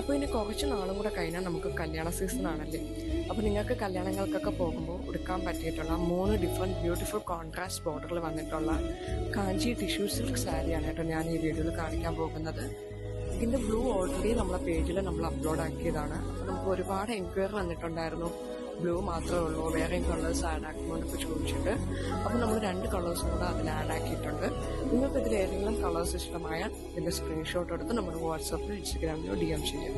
അപ്പോൾ ഇനി കുറച്ച് നാളും കൂടെ കഴിഞ്ഞാൽ നമുക്ക് കല്യാണ സീസൺ ആണല്ലേ. അപ്പോൾ നിങ്ങൾക്ക് കല്യാണങ്ങൾക്കൊക്കെ പോകുമ്പോൾ എടുക്കാൻ പറ്റിയിട്ടുള്ള 3 ഡിഫറെൻറ്റ് ബ്യൂട്ടിഫുൾ കോൺട്രാസ്റ്റ് ബോർഡറിൽ വന്നിട്ടുള്ള കാഞ്ചി ടിഷ്യൂ സിൽക്ക് സാരിയാണ് കേട്ടോ ഞാൻ ഈ വീഡിയോയിൽ കാണിക്കാൻ പോകുന്നത്. ഇതിൻ്റെ ബ്ലൂ ഓൾറെഡി നമ്മളെ പേജിൽ നമ്മൾ അപ്ലോഡ് ആക്കിയതാണ്. അപ്പോൾ നമുക്ക് ഒരുപാട് എൻക്വയറി വന്നിട്ടുണ്ടായിരുന്നു, ബ്ലൂ മാത്രമേ ഉള്ളൂ, വേറെയും കളേഴ്സ് ആഡ് ആക്കുമെന്നൊക്കെ ചോദിച്ചിട്ട്. അപ്പോൾ നമ്മൾ 2 കളേഴ്സും കൂടെ അതിൽ ആഡ് ആക്കിയിട്ടുണ്ട്. നിങ്ങൾക്ക് ഇതിൽ ഏതെങ്കിലും കളേഴ്സ് ഇഷ്ടമായാൽ ഇതിൻ്റെ സ്ക്രീൻഷോട്ട് എടുത്ത് നമ്മുടെ വാട്സാപ്പിൽ ഇൻസ്റ്റഗ്രാമിലോ DM ചെയ്യാം.